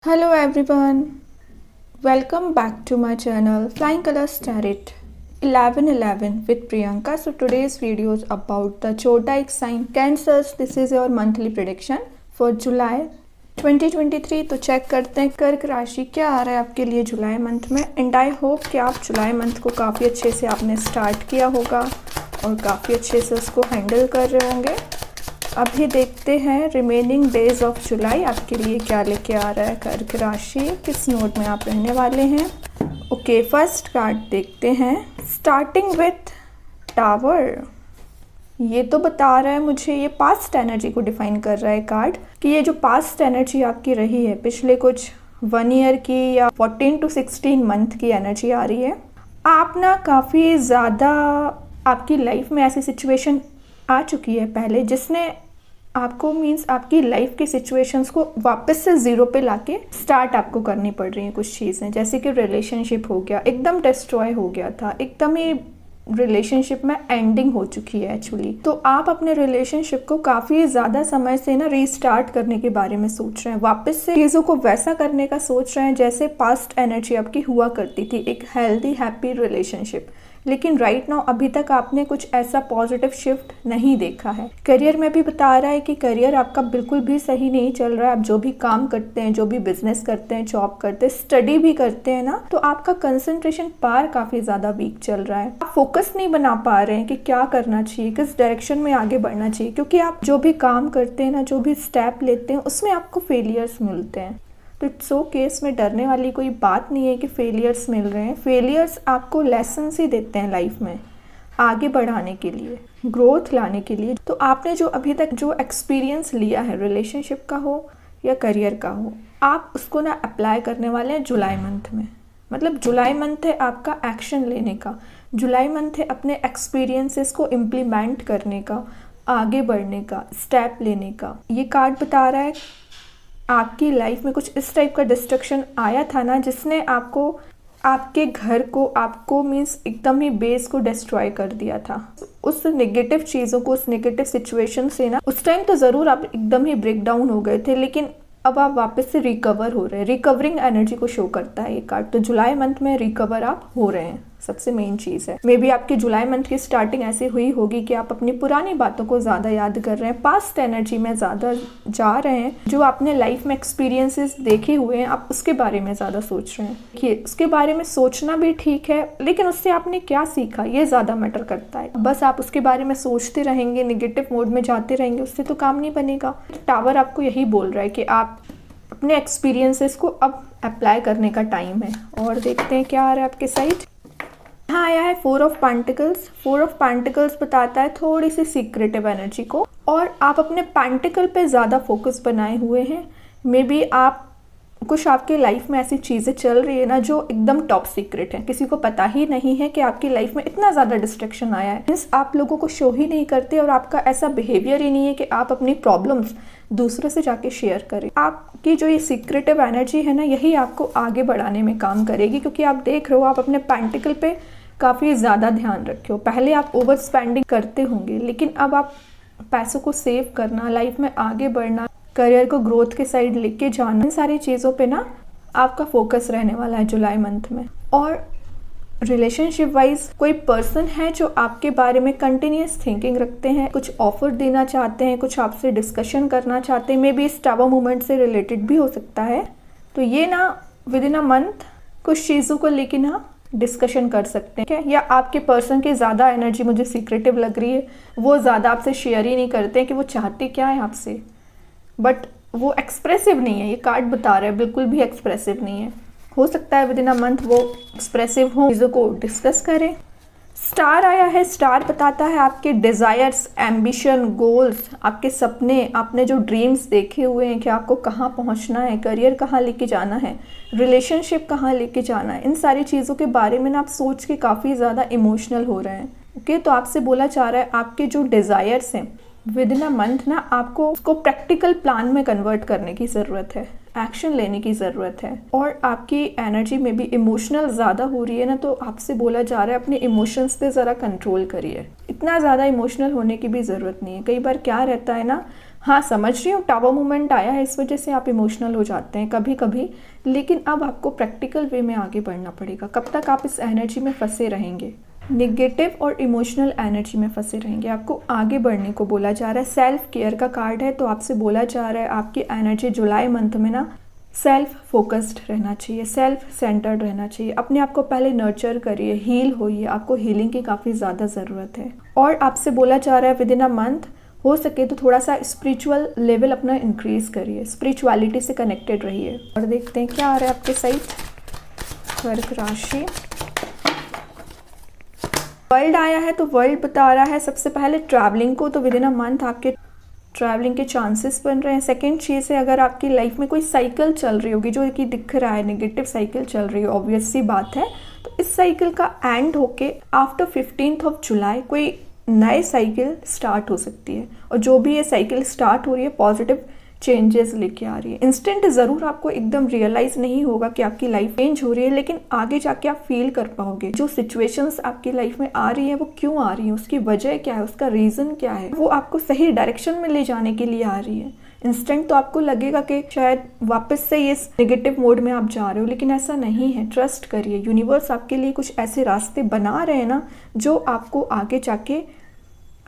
Hello everyone, welcome back to my channel Flying Colors Tarot 1111 with Priyanka. So today's video is about the zodiac sign Cancers. This is your monthly prediction for July 2023. तो check करते हैं कर्क राशि क्या आ रहा है आपके लिए जुलाई मंथ में। एंड आई होप कि आप जुलाई मंथ को काफ़ी अच्छे से आपने स्टार्ट किया होगा और काफ़ी अच्छे से उसको हैंडल कर रहे होंगे। अभी देखते हैं रिमेनिंग डेज ऑफ जुलाई आपके लिए क्या लेके आ रहा है कर्क राशि, किस नोट में आप रहने वाले हैं। ओके, फर्स्ट कार्ड देखते हैं स्टार्टिंग विथ टावर। ये तो बता रहा है मुझे, ये पास्ट एनर्जी को डिफाइन कर रहा है कार्ड कि ये जो पास्ट एनर्जी आपकी रही है पिछले कुछ 1 ईयर की या 14 to 16 मंथ की एनर्जी आ रही है। आप ना काफ़ी ज़्यादा आपकी लाइफ में ऐसी सिचुएशन आ चुकी है पहले जिसने आपको मीन्स आपकी लाइफ की सिचुएशंस को वापस से ज़ीरो पे लाके स्टार्ट आपको करनी पड़ रही हैं कुछ चीज़ें। जैसे कि रिलेशनशिप हो गया, एकदम डिस्ट्रॉय हो गया था, एकदम ही रिलेशनशिप में एंडिंग हो चुकी है एक्चुअली। तो आप अपने रिलेशनशिप को काफ़ी ज़्यादा समय से ना रीस्टार्ट करने के बारे में सोच रहे हैं, वापस से चीज़ों को वैसा करने का सोच रहे हैं जैसे पास्ट एनर्जी आपकी हुआ करती थी, एक हेल्दी हैप्पी रिलेशनशिप। लेकिन राइट नाउ अभी तक आपने कुछ ऐसा पॉजिटिव शिफ्ट नहीं देखा है। करियर में भी बता रहा है कि करियर आपका बिल्कुल भी सही नहीं चल रहा है। आप जो भी काम करते हैं, जो भी बिजनेस करते हैं, जॉब करते हैं, स्टडी भी करते हैं ना, तो आपका कंसंट्रेशन पार काफ़ी ज़्यादा वीक चल रहा है। आप फोकस नहीं बना पा रहे हैं कि क्या करना चाहिए, किस डायरेक्शन में आगे बढ़ना चाहिए, क्योंकि आप जो भी काम करते हैं ना, जो भी स्टेप लेते हैं उसमें आपको फेलियर्स मिलते हैं। तो इट्स ओके, इसमें डरने वाली कोई बात नहीं है कि फेलियर्स मिल रहे हैं। फेलियर्स आपको लेसन्स ही देते हैं लाइफ में आगे बढ़ाने के लिए, ग्रोथ लाने के लिए। तो आपने जो अभी तक जो एक्सपीरियंस लिया है, रिलेशनशिप का हो या करियर का हो, आप उसको ना अप्लाई करने वाले हैं जुलाई मंथ में। मतलब जुलाई मंथ है आपका एक्शन लेने का, जुलाई मंथ है अपने एक्सपीरियंसेस को इम्प्लीमेंट करने का, आगे बढ़ने का, स्टेप लेने का। ये कार्ड बता रहा है आपकी लाइफ में कुछ इस टाइप का डिस्ट्रक्शन आया था ना जिसने आपको, आपके घर को, आपको मीन्स एकदम ही बेस को डिस्ट्रॉय कर दिया था। उस नेगेटिव चीज़ों को, उस नेगेटिव सिचुएशन से ना उस टाइम तो ज़रूर आप एकदम ही ब्रेक डाउन हो गए थे, लेकिन अब आप वापस से रिकवर हो रहे हैं। रिकवरिंग एनर्जी को शो करता है ये कार्ड। तो जुलाई मंथ में रिकवर आप हो रहे हैं, सबसे मेन चीज़ है। मे बी आपकी जुलाई मंथ की स्टार्टिंग ऐसी हुई होगी कि आप अपनी पुरानी बातों को ज़्यादा याद कर रहे हैं, पास्ट एनर्जी में ज़्यादा जा रहे हैं। जो आपने लाइफ में एक्सपीरियंसेस देखे हुए हैं आप उसके बारे में ज़्यादा सोच रहे हैं। देखिए, उसके बारे में सोचना भी ठीक है, लेकिन उससे आपने क्या सीखा ये ज़्यादा मैटर करता है। बस आप उसके बारे में सोचते रहेंगे, निगेटिव मोड में जाते रहेंगे, उससे तो काम नहीं बनेगा। टावर आपको यही बोल रहा है कि आप अपने एक्सपीरियंसेस को अब अप्लाई करने का टाइम है। और देखते हैं क्या आ रहा है आपके साइड। हाँ, आया है 4 ऑफ पेंटिकल्स। 4 ऑफ पेंटिकल्स बताता है थोड़ी सी सीक्रेटिव एनर्जी को, और आप अपने पेंटिकल पे ज़्यादा फोकस बनाए हुए हैं। मे बी आप कुछ आपके लाइफ में ऐसी चीज़ें चल रही है ना जो एकदम टॉप सीक्रेट है, किसी को पता ही नहीं है कि आपकी लाइफ में इतना ज़्यादा डिस्ट्रैक्शन आया है। मीन्स आप लोगों को शो ही नहीं करते और आपका ऐसा बिहेवियर ही नहीं है कि आप अपनी प्रॉब्लम्स दूसरों से जाके शेयर करें। आपकी जो ये सीक्रेटिव एनर्जी है ना, यही आपको आगे बढ़ाने में काम करेगी, क्योंकि आप देख रहे हो आप अपने पेंटिकल पे काफ़ी ज़्यादा ध्यान रखे हो। पहले आप ओवर स्पेंडिंग करते होंगे, लेकिन अब आप पैसों को सेव करना, लाइफ में आगे बढ़ना, करियर को ग्रोथ के साइड लेके जाना, इन सारी चीज़ों पे ना आपका फोकस रहने वाला है जुलाई मंथ में। और रिलेशनशिप वाइज कोई पर्सन है जो आपके बारे में कंटिन्यूस थिंकिंग रखते हैं, कुछ ऑफर देना चाहते हैं, कुछ आपसे डिस्कशन करना चाहते हैं। मे बी इस टावर मूवमेंट से रिलेटेड भी हो सकता है। तो ये ना विद इन अ मंथ कुछ चीज़ों को लेके ना डिस्कशन कर सकते हैं। या आपके पर्सन की ज़्यादा एनर्जी मुझे सीक्रेटिव लग रही है, वो ज़्यादा आपसे शेयर ही नहीं करते हैं कि वो चाहते क्या है आपसे, बट वो एक्सप्रेसिव नहीं है। ये कार्ड बता रहा है बिल्कुल भी एक्सप्रेसिव नहीं है। हो सकता है विद इन अ मंथ वो एक्सप्रेसिव हो, चीज़ों को डिस्कस करें। स्टार आया है। स्टार बताता है आपके डिज़ायर्स, एम्बिशन, गोल्स, आपके सपने, आपने जो ड्रीम्स देखे हुए हैं कि आपको कहाँ पहुँचना है, करियर कहाँ लेके जाना है, रिलेशनशिप कहाँ लेके जाना है, इन सारी चीज़ों के बारे में ना आप सोच के काफ़ी ज़्यादा इमोशनल हो रहे हैं। ओके, तो आपसे बोला चाह रहा है आपके जो डिज़ायर्स हैं विद इन अ मंथ ना आपको उसको प्रैक्टिकल प्लान में कन्वर्ट करने की ज़रूरत है, एक्शन लेने की ज़रूरत है। और आपकी एनर्जी में भी इमोशनल ज़्यादा हो रही है ना, तो आपसे बोला जा रहा है अपने इमोशंस पे ज़रा कंट्रोल करिए। इतना ज़्यादा इमोशनल होने की भी ज़रूरत नहीं है। कई बार क्या रहता है ना, हाँ समझ रही हूँ, टावर मूवमेंट आया है, इस वजह से आप इमोशनल हो जाते हैं कभी कभी, लेकिन अब आपको प्रैक्टिकल वे में आगे बढ़ना पड़ेगा। कब तक आप इस एनर्जी में फंसे रहेंगे, निगेटिव और इमोशनल एनर्जी में फंसे रहेंगे? आपको आगे बढ़ने को बोला जा रहा है। सेल्फ केयर का कार्ड है, तो आपसे बोला जा रहा है आपकी एनर्जी जुलाई मंथ में ना सेल्फ फोकस्ड रहना चाहिए, सेल्फ सेंटर्ड रहना चाहिए। अपने आप को पहले नर्चर करिए, हील होइए, आपको हीलिंग की काफ़ी ज़्यादा ज़रूरत है। और आपसे बोला जा रहा है विद इन अ मंथ हो सके तो थोड़ा सा स्पिरिचुअल लेवल अपना इंक्रीज करिए, स्पिरिचुअलिटी से कनेक्टेड रहिए। और देखते हैं क्या आ रहा है आपके साइड। कर्क राशि, वर्ल्ड आया है, तो वर्ल्ड बता रहा है सबसे पहले ट्रैवलिंग को, तो विद इन अ मंथ आपके ट्रैवलिंग के चांसेस बन रहे हैं। सेकेंड चीज़ है, अगर आपकी लाइफ में कोई साइकिल चल रही होगी जो कि दिख रहा है नेगेटिव साइकिल चल रही है, ऑब्वियस सी बात है, तो इस साइकिल का एंड होके आफ्टर 15 जुलाई कोई नए साइकिल स्टार्ट हो सकती है। और जो भी ये साइकिल स्टार्ट हो रही है पॉजिटिव चेंजेस लेके आ रही है। इंस्टेंट ज़रूर आपको एकदम रियलाइज नहीं होगा कि आपकी लाइफ चेंज हो रही है, लेकिन आगे जाके आप फील कर पाओगे जो सिचुएशंस आपकी लाइफ में आ रही है वो क्यों आ रही है, उसकी वजह क्या है, उसका रीज़न क्या है, वो आपको सही डायरेक्शन में ले जाने के लिए आ रही है। इंस्टेंट तो आपको लगेगा कि शायद वापस से ये नेगेटिव मोड में आप जा रहे हो, लेकिन ऐसा नहीं है। ट्रस्ट करिए, यूनिवर्स आपके लिए कुछ ऐसे रास्ते बना रहे हैं ना जो आपको आगे जाके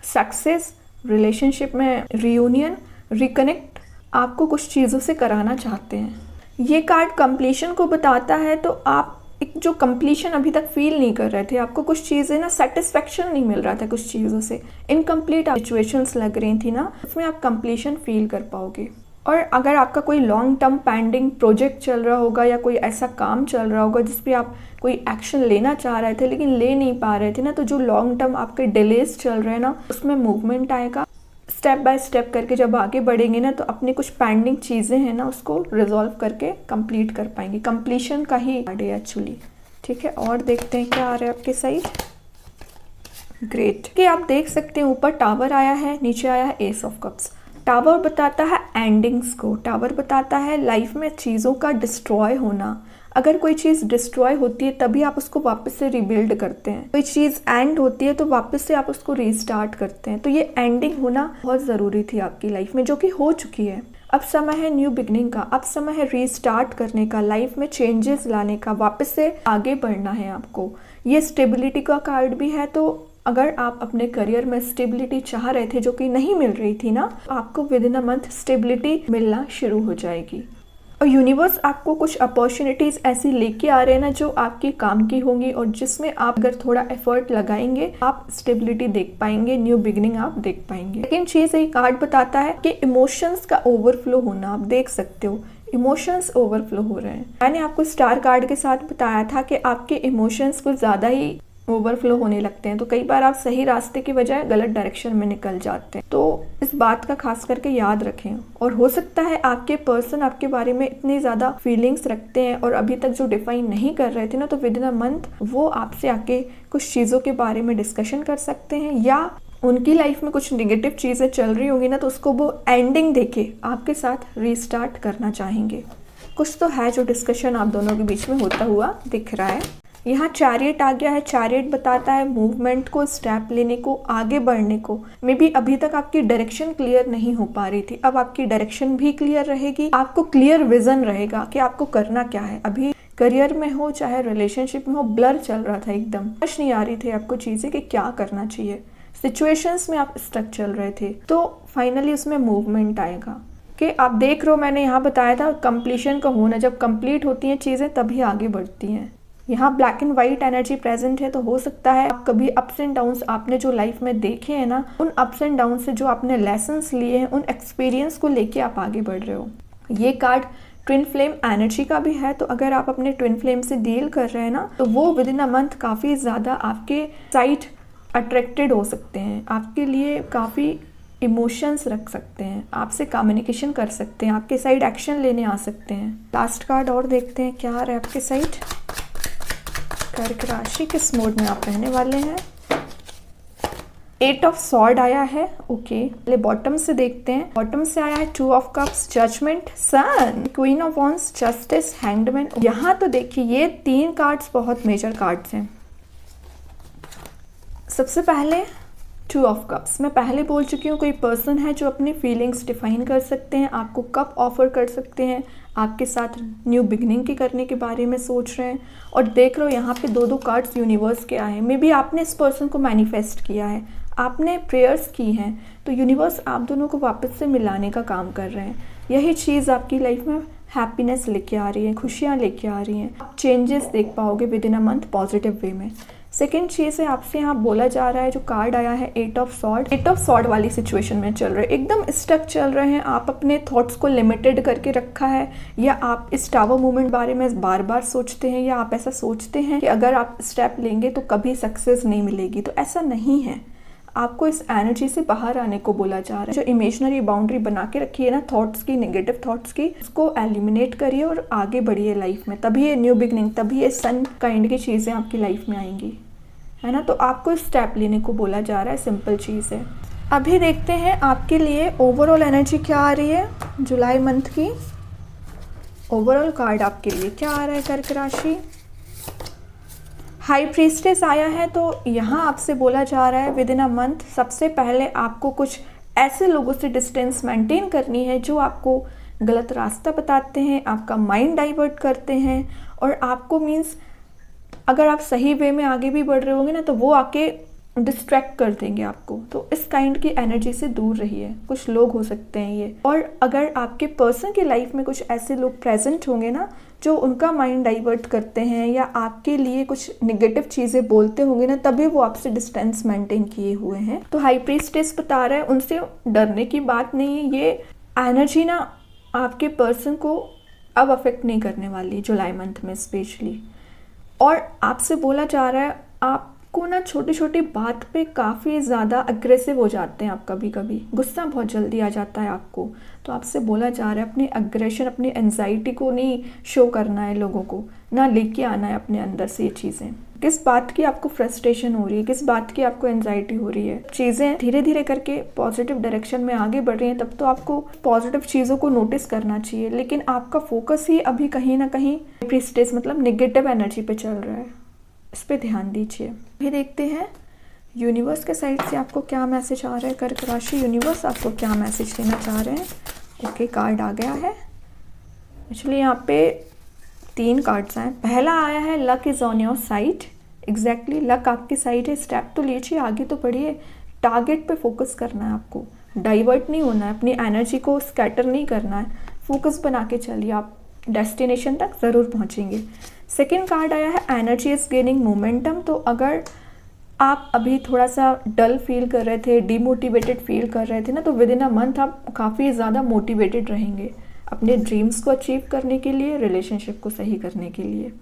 सक्सेस, रिलेशनशिप में रियूनियन, रिकनेक्ट आपको कुछ चीज़ों से कराना चाहते हैं। ये कार्ड कंप्लीशन को बताता है, तो आप एक जो कंप्लीशन अभी तक फील नहीं कर रहे थे, आपको कुछ चीज़ें ना सेटिस्फेक्शन नहीं मिल रहा था कुछ चीज़ों से, इनकम्प्लीट सिचुएशंस लग रही थी ना, उसमें आप कंप्लीशन फील कर पाओगे। और अगर आपका कोई लॉन्ग टर्म पेंडिंग प्रोजेक्ट चल रहा होगा या कोई ऐसा काम चल रहा होगा जिस पे आप कोई एक्शन लेना चाह रहे थे लेकिन ले नहीं पा रहे थे ना, तो जो लॉन्ग टर्म आपके डिलेज चल रहे हैं ना उसमें मूवमेंट आएगा। स्टेप बाय स्टेप करके जब आगे बढ़ेंगे ना तो अपनी कुछ पेंडिंग चीज़ें हैं ना उसको रिजॉल्व करके कंप्लीट कर पाएंगे। कंप्लीशन का ही कार्ड है एक्चुअली। ठीक है, और देखते हैं क्या आ रहा है आपके साइड। ग्रेट, कि आप देख सकते हैं ऊपर टावर आया है, नीचे आया है एस ऑफ कप्स। टावर बताता है एंडिंग्स को, टावर बताता है लाइफ में चीज़ों का डिस्ट्रॉय होना। अगर कोई चीज़ डिस्ट्रॉय होती है तभी आप उसको वापस से रिबिल्ड करते हैं, कोई चीज़ एंड होती है तो वापस से आप उसको रीस्टार्ट करते हैं। तो ये एंडिंग होना बहुत ज़रूरी थी आपकी लाइफ में, जो कि हो चुकी है। अब समय है न्यू बिगनिंग का, अब समय है रीस्टार्ट करने का, लाइफ में चेंजेस लाने का, वापस से आगे बढ़ना है आपको। ये स्टेबिलिटी का कार्ड भी है, तो अगर आप अपने करियर में स्टेबिलिटी चाह रहे थे जो कि नहीं मिल रही थी ना, आपको with in a month stability मिलना शुरू हो जाएगी। और यूनिवर्स आपको कुछ अपॉर्चुनिटीज़ ऐसी लेके आ रहे हैं ना जो आपके काम की होंगी और जिसमें आप अगर थोड़ा एफर्ट लगाएंगे आप स्टेबिलिटी देख पाएंगे, न्यू बिगनिंग आप देख पाएंगे। सेकेंड चीज़ ये कार्ड बताता है कि इमोशंस का ओवरफ्लो होना। आप देख सकते हो इमोशंस ओवरफ्लो हो रहे हैं। मैंने आपको स्टार कार्ड के साथ बताया था कि आपके इमोशंस कुछ ज़्यादा ही ओवरफ्लो होने लगते हैं, तो कई बार आप सही रास्ते की बजाय गलत डायरेक्शन में निकल जाते हैं। तो इस बात का खास करके याद रखें। और हो सकता है आपके पर्सन आपके बारे में इतनी ज़्यादा फीलिंग्स रखते हैं और अभी तक जो डिफाइन नहीं कर रहे थे ना, तो विद इन अ मंथ वो आपसे आके कुछ चीज़ों के बारे में डिस्कशन कर सकते हैं, या उनकी लाइफ में कुछ निगेटिव चीज़ें चल रही होंगी ना तो उसको वो एंडिंग देके आपके साथ रीस्टार्ट करना चाहेंगे। कुछ तो है जो डिस्कशन आप दोनों के बीच में होता हुआ दिख रहा है। यहाँ चैरियट आ गया है। चैरियट बताता है मूवमेंट को, स्टेप लेने को, आगे बढ़ने को। मे बी अभी तक आपकी डायरेक्शन क्लियर नहीं हो पा रही थी, अब आपकी डायरेक्शन भी क्लियर रहेगी। आपको क्लियर विजन रहेगा कि आपको करना क्या है। अभी करियर में हो चाहे रिलेशनशिप में हो, ब्लर चल रहा था, एकदम समझ नहीं आ रही थी आपको चीज़ें कि क्या करना चाहिए। सिचुएशंस में आप स्टक चल रहे थे, तो फाइनली उसमें मूवमेंट आएगा कि आप देख रहे हो। मैंने यहाँ बताया था कंप्लीशन का होना, जब कंप्लीट होती हैं चीज़ें तभी आगे बढ़ती हैं। यहाँ black and white energy present है, तो हो सकता है आप कभी अप्स एंड डाउन्स आपने जो लाइफ में देखे हैं ना, उन अप्स एंड डाउन से जो आपने लेसन्स लिए हैं, उन एक्सपीरियंस को लेके आप आगे बढ़ रहे हो। ये कार्ड ट्विन फ्लेम एनर्जी का भी है, तो अगर आप अपने ट्विन फ्लेम से डील कर रहे हैं ना, तो वो विद इन अ मंथ काफ़ी ज़्यादा आपके साइड अट्रैक्टेड हो सकते हैं, आपके लिए काफ़ी इमोशंस रख सकते हैं, आपसे कम्युनिकेशन कर सकते हैं, आपके साइड एक्शन लेने आ सकते हैं। लास्ट कार्ड और देखते हैं क्या आ रहा है आपके साइड। कर्क राशि, किस मोड में आप रहने वाले हैं। 8 ऑफ सॉर्ड आया है। ओके, पहले बॉटम से देखते हैं। बॉटम से आया है 2 of cups, judgement, sun, queen of wands, justice, hanged man. यहाँ तो देखिए ये 3 कार्ड्स बहुत मेजर कार्ड्स हैं। सबसे पहले टू ऑफ कप्स, मैं पहले बोल चुकी हूँ, कोई पर्सन है जो अपनी फीलिंग्स डिफाइन कर सकते हैं, आपको कप ऑफर कर सकते हैं, आपके साथ न्यू बिगनिंग की करने के बारे में सोच रहे हैं। और देख लो यहाँ पे दो कार्ड्स यूनिवर्स के आए हैं। मे बी आपने इस पर्सन को मैनिफेस्ट किया है, आपने प्रेयर्स की हैं, तो यूनिवर्स आप दोनों को वापस से मिलाने का काम कर रहे हैं। यही चीज़ आपकी लाइफ में हैप्पीनेस लेके आ रही है, खुशियाँ लेके आ रही हैं, आप चेंजेस देख पाओगे with in a month positive way में। सेकेंड चीज़ है, आपसे यहाँ बोला जा रहा है, जो कार्ड आया है 8 ऑफ सॉर्ड वाली सिचुएशन में चल रहे हैं, एकदम स्टक चल रहे हैं, आप अपने थॉट्स को लिमिटेड करके रखा है, या आप इस टावर मूवमेंट बारे में बार बार सोचते हैं, या आप ऐसा सोचते हैं कि अगर आप स्टेप लेंगे तो कभी सक्सेस नहीं मिलेगी। तो ऐसा नहीं है, आपको इस एनर्जी से बाहर आने को बोला जा रहा है। जो इमेजिनरी बाउंड्री बना के रखी है ना थॉट्स की, नेगेटिव थॉट्स की, उसको एलिमिनेट करिए और आगे बढ़िए लाइफ में, तभी ये न्यू बिगनिंग, तभी ये सन काइंड की चीज़ें आपकी लाइफ में आएंगी, है ना। तो आपको स्टेप लेने को बोला जा रहा है, सिंपल चीज़ है। अभी देखते हैं आपके लिए ओवरऑल एनर्जी क्या आ रही है जुलाई मंथ की। ओवरऑल कार्ड आपके लिए क्या आ रहा है कर्क राशि। हाई प्रीस्टेस आया है, तो यहाँ आपसे बोला जा रहा है विद इन अ मंथ सबसे पहले आपको कुछ ऐसे लोगों से डिस्टेंस मेंटेन करनी है जो आपको गलत रास्ता बताते हैं, आपका माइंड डाइवर्ट करते हैं, और आपको मीन्स अगर आप सही वे में आगे भी बढ़ रहे होंगे ना तो वो आके डिस्ट्रैक्ट कर देंगे आपको। तो इस काइंड की एनर्जी से दूर रहिए। कुछ लोग हो सकते हैं ये, और अगर आपके पर्सन की लाइफ में कुछ ऐसे लोग प्रेजेंट होंगे ना जो उनका माइंड डाइवर्ट करते हैं या आपके लिए कुछ निगेटिव चीज़ें बोलते होंगे ना, तभी वो आपसे डिस्टेंस मेंटेन किए हुए हैं। तो हाई प्रीस्टेस बता रहा है उनसे डरने की बात नहीं है, ये एनर्जी ना आपके पर्सन को अब अफेक्ट नहीं करने वाली जुलाई मंथ में स्पेशली। और आपसे बोला जा रहा है आपको ना छोटी छोटी बात पे काफ़ी ज़्यादा अग्रेसिव हो जाते हैं आप, कभी कभी गुस्सा बहुत जल्दी आ जाता है आपको। तो आपसे बोला जा रहा है अपनी अग्रेशन, अपनी एंजाइटी को नहीं शो करना है लोगों को, ना लेके आना है अपने अंदर से ये चीज़ें। किस बात की आपको फ्रस्ट्रेशन हो रही है, किस बात की आपको एंजाइटी हो रही है, चीज़ें धीरे धीरे करके पॉजिटिव डायरेक्शन में आगे बढ़ रही हैं, तब तो आपको पॉजिटिव चीज़ों को नोटिस करना चाहिए। लेकिन आपका फोकस ही अभी कहीं ना कहीं प्रीस्टेस मतलब नेगेटिव एनर्जी पे चल रहा है, इस पर ध्यान दीजिए। अभी देखते हैं यूनिवर्स के साइड से आपको क्या मैसेज आ रहा है कर्क राशि। यूनिवर्स आपको क्या मैसेज देना चाह रहे हैं। ओके, कार्ड आ गया है। एक्चुअली यहाँ पे 3 कार्ड्स आए। पहला आया है luck is on your side. Exactly luck आपकी साइड है। स्टेप तो लीजिए, आगे तो बढ़िए, टारगेट पे फोकस करना है आपको, डाइवर्ट नहीं होना है, अपनी एनर्जी को स्कैटर नहीं करना है, फोकस बना के चलिए, आप डेस्टिनेशन तक ज़रूर पहुँचेंगे। सेकेंड कार्ड आया है एनर्जी इज़ गेनिंग मोमेंटम। तो अगर आप अभी थोड़ा सा डल फील कर रहे थे, डिमोटिवेटेड फील कर रहे थे ना, तो विद इन अ मंथ आप काफ़ी ज़्यादा मोटिवेटेड रहेंगे अपने ड्रीम्स को अचीव करने के लिए, रिलेशनशिप को सही करने के लिए।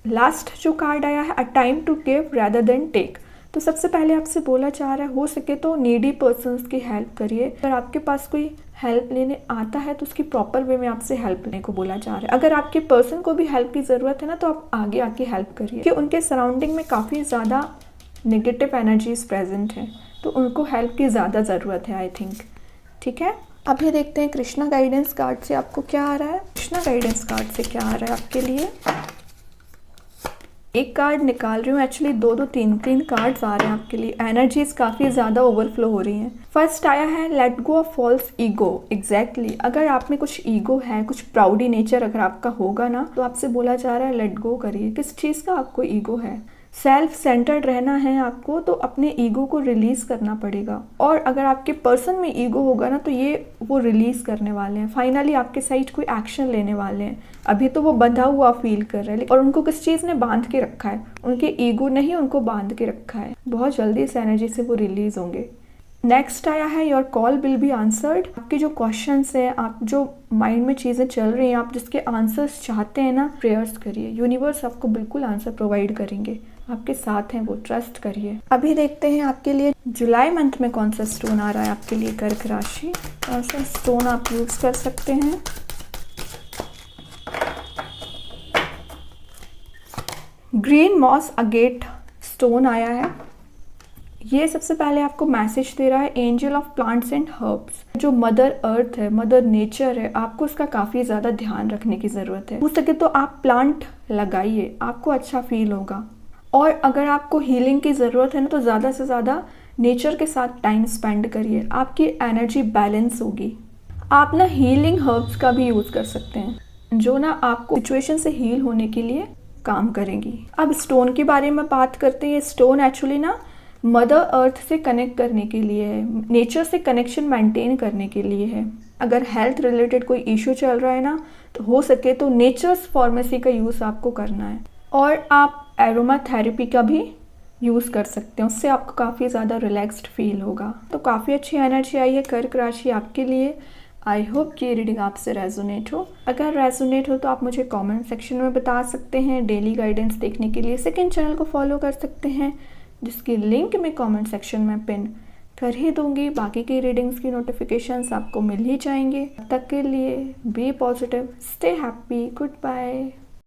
लास्ट जो कार्ड आया है a time to give rather than take. तो सबसे पहले आपसे बोला जा रहा है हो सके तो नीडी पर्सन्स की हेल्प करिए। अगर आपके पास कोई हेल्प लेने आता है तो उसकी प्रॉपर वे में आपसे हेल्प लेने को बोला जा रहा है। अगर आपके पर्सन को भी हेल्प की ज़रूरत है ना, तो आप आगे आके हेल्प करिए, कि उनके सराउंडिंग में काफ़ी ज़्यादा नेगेटिव एनर्जीज प्रेजेंट है, तो उनको हेल्प की ज़्यादा ज़रूरत है आई थिंक। ठीक है, अभी देखते हैं कृष्णा गाइडेंस कार्ड से आपको क्या आ रहा है। कृष्णा गाइडेंस कार्ड से क्या आ रहा है आपके लिए। एक कार्ड निकाल रही हूँ, एक्चुअली 2-2 3-3 कार्ड्स आ रहे हैं आपके लिए। एनर्जीज काफ़ी ज़्यादा ओवरफ्लो हो रही हैं। फर्स्ट आया है let go of false ego. Exactly अगर आप में कुछ ईगो है, कुछ प्राउडी नेचर अगर आपका होगा ना, तो आपसे बोला जा रहा है लेट गो करिए। किस चीज़ का आपको ईगो है, सेल्फ सेंटर्ड रहना है आपको, तो अपने ईगो को रिलीज करना पड़ेगा। और अगर आपके पर्सन में ईगो होगा ना, तो ये वो रिलीज करने वाले हैं, फाइनली आपके साइड कोई एक्शन लेने वाले हैं। अभी तो वो बंधा हुआ फील कर रहे हैं, और उनको किस चीज़ ने बांध के रखा है, उनके ईगो ने ही उनको बांध के रखा है। बहुत जल्दी इस एनर्जी से वो रिलीज होंगे। नेक्स्ट आया है your call will be answered. आपके जो क्वेश्चंस हैं, आप जो माइंड में चीज़ें चल रही हैं, आप जिसके आंसर्स चाहते हैं ना, प्रेयर्स करिए, यूनिवर्स आपको बिल्कुल आंसर प्रोवाइड करेंगे, आपके साथ हैं वो, ट्रस्ट करिए। अभी देखते हैं आपके लिए जुलाई मंथ में कौन सा स्टोन आ रहा है आपके लिए कर्क राशि। कौन सा स्टोन आप यूज कर सकते हैं। ग्रीन मॉस अगेट स्टोन आया है। ये सबसे पहले आपको मैसेज दे रहा है angel of plants and herbs. जो मदर अर्थ है, मदर नेचर है, आपको उसका काफ़ी ज़्यादा ध्यान रखने की ज़रूरत है। हो सके तो आप प्लांट लगाइए, आपको अच्छा फील होगा। और अगर आपको हीलिंग की ज़रूरत है ना, तो ज़्यादा से ज़्यादा नेचर के साथ टाइम स्पेंड करिए, आपकी एनर्जी बैलेंस होगी। आप ना हीलिंग हर्ब्स का भी यूज़ कर सकते हैं जो ना आपको सिचुएशन से हील होने के लिए काम करेंगी। अब स्टोन के बारे में बात करते हैं। स्टोन एक्चुअली ना मदर अर्थ से कनेक्ट करने के लिए है, नेचर से कनेक्शन मेंटेन करने के लिए है। अगर हेल्थ रिलेटेड कोई इशू चल रहा है ना, तो हो सके तो नेचर्स फार्मेसी का यूज़ आपको करना है। और आप एरोमा थेरेपी का भी यूज़ कर सकते हैं, उससे आपको काफ़ी ज़्यादा रिलैक्स्ड फील होगा। तो काफ़ी अच्छी एनर्जी आई है कर्क राशि आपके लिए। आई होप कि ये रीडिंग आपसे रेजोनेट हो। अगर रेजोनेट हो तो आप मुझे कमेंट सेक्शन में बता सकते हैं। डेली गाइडेंस देखने के लिए सेकंड चैनल को फॉलो कर सकते हैं, जिसकी लिंक मैं कमेंट सेक्शन में पिन कर ही दूंगी। बाकी की रीडिंग्स की नोटिफिकेशंस आपको मिल ही जाएंगे। तब तक के लिए be positive, stay happy, good bye.